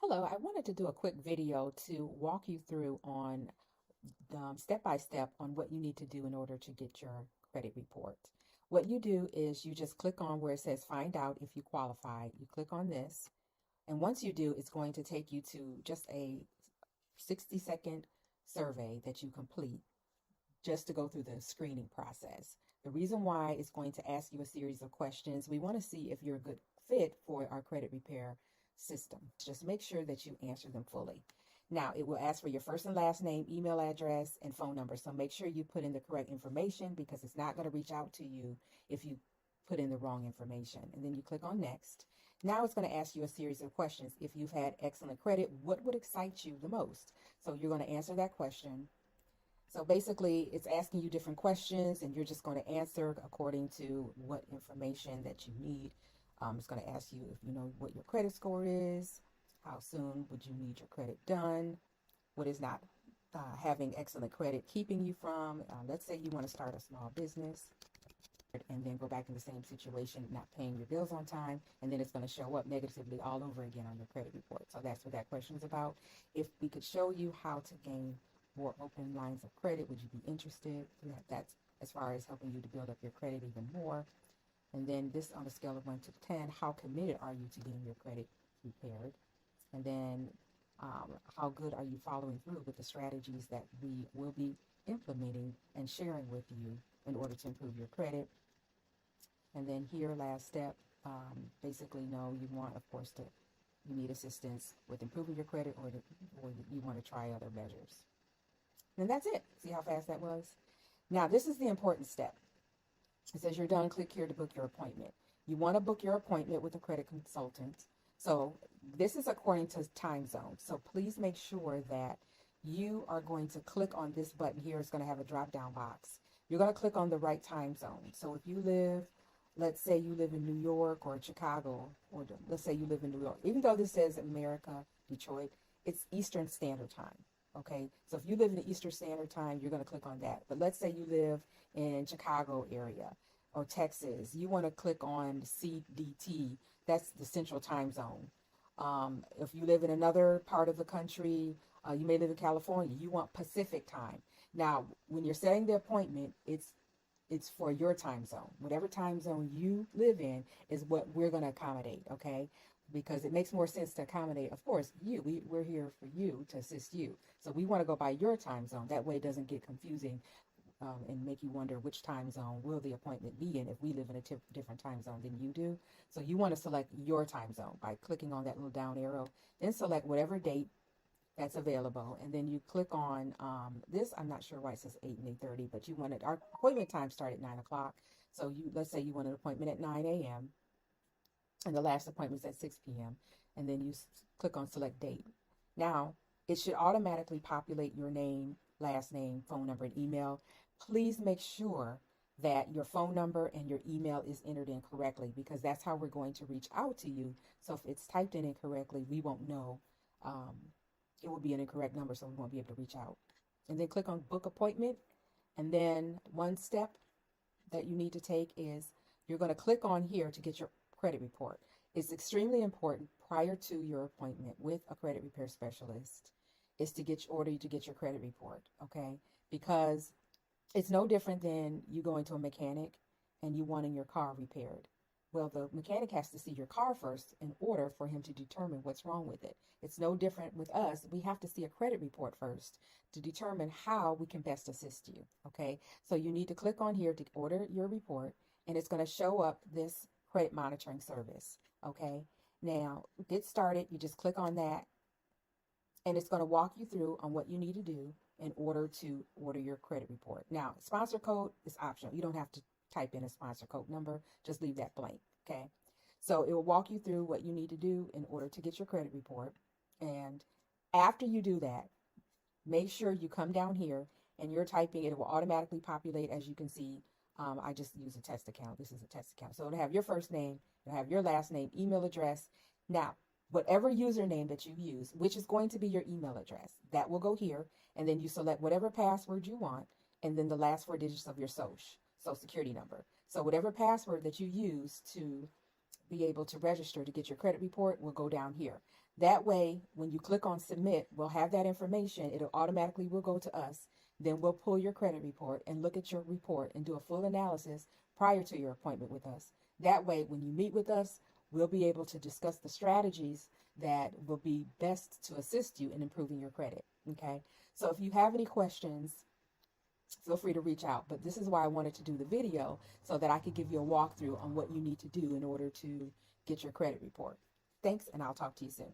Hello, I wanted to do a quick video to walk you through on step by step on what you need to do in order to get your credit report. What you do is you just click on where it says find out if you qualify. You click on this, and once you do, it's going to take you to just a 60-second survey that you complete just to go through the screening process. The reason why it's going to ask you a series of questions, we want to see if you're a good fit for our credit repair system. Just make sure that you answer them fully. Now, it will ask for your first and last name, email address, and phone number. So make sure you put in the correct information because it's not going to reach out to you if you put in the wrong information. And then you click on next. Now it's going to ask you a series of questions. If you've had excellent credit, what would excite you the most? So you're going to answer that question. So basically, it's asking you different questions, and you're just going to answer according to what information that you need. It's going to ask you if you know what your credit score is, how soon would you need your credit done, what is not having excellent credit keeping you from. Let's say you want to start a small business and then go back in the same situation, not paying your bills on time, and then it's going to show up negatively all over again on your credit report. So that's what that question is about. If we could show you how to gain more open lines of credit, would you be interested? That's as far as helping you to build up your credit even more. And then this on a scale of 1 to 10, how committed are you to getting your credit repaired? And then how good are you following through with the strategies that we will be implementing and sharing with you in order to improve your credit? And then here, last step, basically, no, you want, of course, you need assistance with improving your credit, or you want to try other measures. And that's it. See how fast that was? Now, this is the important step. It says you're done. Click here to book your appointment. You want to book your appointment with a credit consultant. So this is according to time zone. So please make sure that you are going to click on this button here. It's going to have a drop-down box. You're going to click on the right time zone. So if you live, let's say you live in New York or Chicago, or let's say you live in New York, even though this says America, Detroit, it's Eastern Standard Time. Okay, so if you live in the Eastern Standard Time, you're going to click on that. But let's say you live in Chicago area or Texas, you want to click on CDT. That's the Central Time Zone. If you live in another part of the country, you may live in California, you want Pacific Time. Now, when you're setting the appointment, it's for your time zone. Whatever time zone you live in is what we're going to accommodate, okay? Because it makes more sense to accommodate, of course, you. We're here for you, to assist you. So we want to go by your time zone. That way it doesn't get confusing and make you wonder which time zone will the appointment be in if we live in a different time zone than you do. So you want to select your time zone by clicking on that little down arrow. Then select whatever date that's available, and then you click on this. I'm not sure why it says 8 and 8:30, but you wanted our appointment time start at 9 o'clock. So let's say you want an appointment at 9 a.m. and the last appointment is at 6 p.m. and then you click on select date. Now it should automatically populate your name, last name, phone number, and email. Please make sure that your phone number and your email is entered in correctly, because that's how we're going to reach out to you. So if it's typed in incorrectly, we won't know. It will be an incorrect number, so we won't be able to reach out. And then click on book appointment. And then one step that you need to take is you're going to click on here to get your credit report. It's extremely important prior to your appointment with a credit repair specialist is to get your credit report, okay? Because it's no different than you going to a mechanic and you wanting your car repaired. Well, the mechanic has to see your car first in order for him to determine what's wrong with it. It's no different with us. We have to see a credit report first to determine how we can best assist you, okay? So you need to click on here to order your report, and it's going to show up this credit monitoring service, okay? Now, get started. You just click on that, and it's going to walk you through on what you need to do in order to order your credit report. Now, sponsor code is optional. You don't have to type in a sponsor code number. Just leave that blank, okay? So it will walk you through what you need to do in order to get your credit report. And after you do that, make sure you come down here and you're typing. It will automatically populate, as you can see. I just use a test account. This is a test account. So it'll have your first name, it'll have your last name, email address. Now, whatever username that you use, which is going to be your email address, that will go here. And then you select whatever password you want, and then the last 4 digits of your social security number. So whatever password that you use to be able to register to get your credit report will go down here. That way, when you click on submit, we'll have that information. It'll automatically will go to us. Then we'll pull your credit report and look at your report and do a full analysis prior to your appointment with us. That way, when you meet with us, we'll be able to discuss the strategies that will be best to assist you in improving your credit. Okay. So if you have any questions, feel free to reach out. But this is why I wanted to do the video, so that I could give you a walkthrough on what you need to do in order to get your credit report. Thanks, and I'll talk to you soon.